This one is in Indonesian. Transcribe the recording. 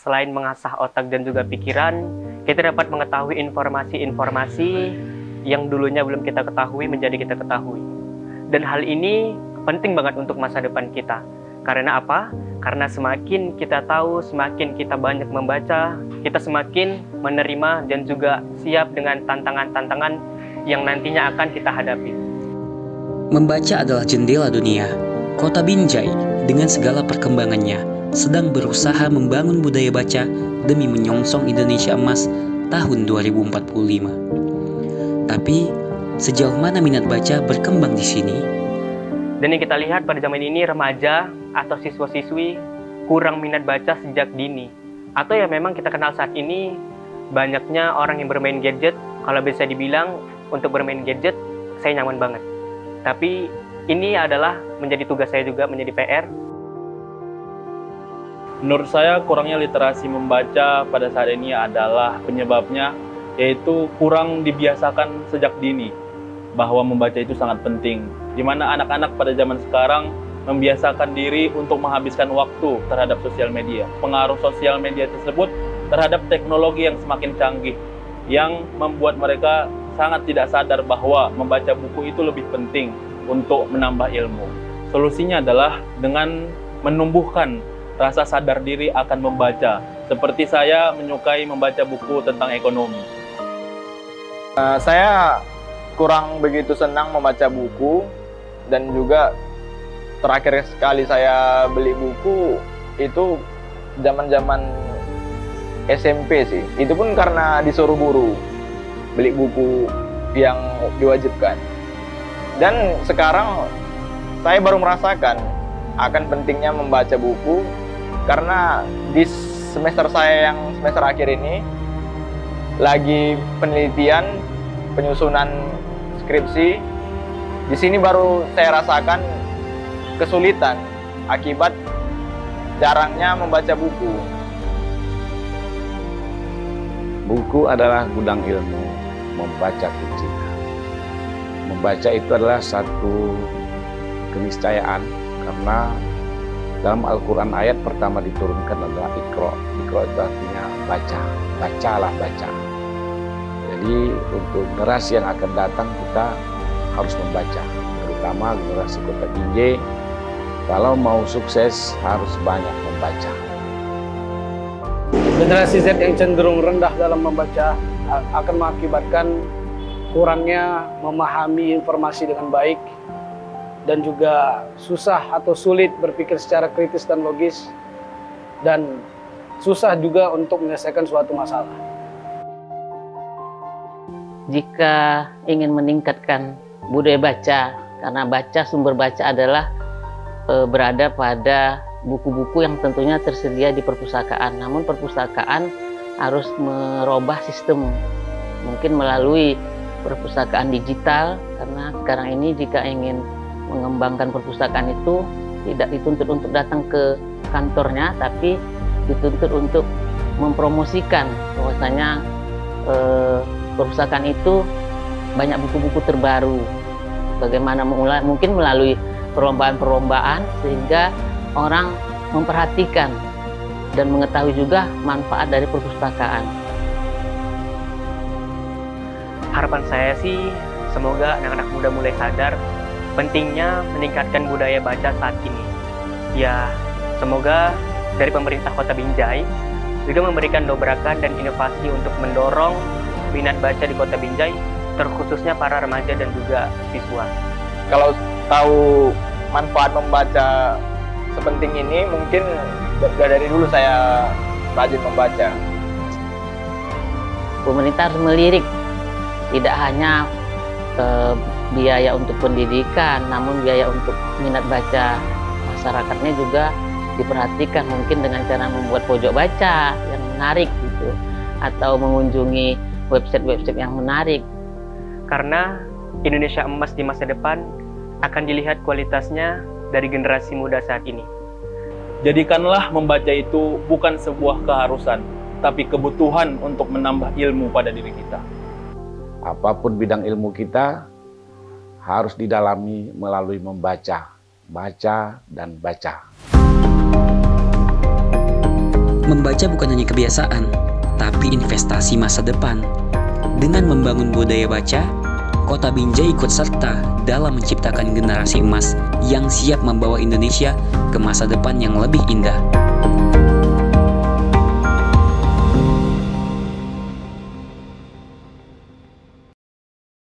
selain mengasah otak dan juga pikiran, kita dapat mengetahui informasi-informasi yang dulunya belum kita ketahui menjadi kita ketahui. Dan hal ini penting banget untuk masa depan kita. Karena apa? Karena semakin kita tahu, semakin kita banyak membaca, kita semakin menerima dan juga siap dengan tantangan-tantangan yang nantinya akan kita hadapi. Membaca adalah jendela dunia. Kota Binjai dengan segala perkembangannya sedang berusaha membangun budaya baca demi menyongsong Indonesia Emas tahun 2045. Tapi, sejauh mana minat baca berkembang di sini? Dan yang kita lihat pada zaman ini, remaja atau siswa-siswi kurang minat baca sejak dini. Atau ya memang kita kenal saat ini, banyaknya orang yang bermain gadget. Kalau bisa dibilang, untuk bermain gadget, saya nyaman banget. Tapi, ini adalah menjadi tugas saya juga, menjadi PR. Menurut saya, kurangnya literasi membaca pada saat ini adalah penyebabnya, yaitu kurang dibiasakan sejak dini bahwa membaca itu sangat penting, di mana anak-anak pada zaman sekarang membiasakan diri untuk menghabiskan waktu terhadap sosial media. Pengaruh sosial media tersebut terhadap teknologi yang semakin canggih, yang membuat mereka sangat tidak sadar bahwa membaca buku itu lebih penting untuk menambah ilmu. Solusinya adalah dengan menumbuhkan rasa sadar diri akan membaca. Seperti saya menyukai membaca buku tentang ekonomi. Saya kurang begitu senang membaca buku, dan juga terakhir sekali saya beli buku itu zaman-zaman SMP sih. Itu pun karena disuruh guru beli buku yang diwajibkan. Dan sekarang saya baru merasakan akan pentingnya membaca buku, karena di semester saya yang semester akhir ini lagi penelitian, penyusunan skripsi. Di sini baru saya rasakan kesulitan akibat jarangnya membaca buku. Buku adalah gudang ilmu, membaca kuncinya. Membaca itu adalah satu keniscayaan, karena dalam Al-Quran ayat pertama diturunkan adalah Iqra. Iqra itu artinya baca, bacalah baca. Jadi untuk generasi yang akan datang kita harus membaca, terutama generasi Kota Binjai. Kalau mau sukses harus banyak membaca. Generasi Z yang cenderung rendah dalam membaca akan mengakibatkan kurangnya memahami informasi dengan baik, dan juga susah atau sulit berpikir secara kritis dan logis, dan susah juga untuk menyelesaikan suatu masalah. Jika ingin meningkatkan budaya baca, karena sumber baca adalah berada pada buku-buku yang tentunya tersedia di perpustakaan. Namun perpustakaan harus merubah sistem, mungkin melalui perpustakaan digital, karena sekarang ini jika ingin mengembangkan perpustakaan itu tidak dituntut untuk datang ke kantornya, tapi dituntut untuk mempromosikan bahwasanya perpustakaan itu banyak buku-buku terbaru. Bagaimana mungkin melalui perlombaan-perlombaan sehingga orang memperhatikan dan mengetahui juga manfaat dari perpustakaan. Harapan saya sih semoga anak-anak muda mulai sadar pentingnya meningkatkan budaya baca saat ini. Ya, semoga dari pemerintah Kota Binjai juga memberikan dobrakan dan inovasi untuk mendorong minat baca di Kota Binjai, terkhususnya para remaja dan juga siswa. Kalau tahu manfaat membaca sepenting ini, mungkin dari dulu saya rajin membaca. Pemerintah harus melirik, tidak hanya biaya untuk pendidikan, namun biaya untuk minat baca masyarakatnya juga diperhatikan, mungkin dengan cara membuat pojok baca yang menarik gitu, atau mengunjungi website-website yang menarik. Karena Indonesia Emas di masa depan akan dilihat kualitasnya dari generasi muda saat ini. Jadikanlah membaca itu bukan sebuah keharusan, tapi kebutuhan untuk menambah ilmu pada diri kita. Apapun bidang ilmu kita harus didalami melalui membaca, baca dan baca. Membaca bukan hanya kebiasaan, tapi investasi masa depan. Dengan membangun budaya baca, Kota Binjai ikut serta dalam menciptakan generasi emas yang siap membawa Indonesia ke masa depan yang lebih indah.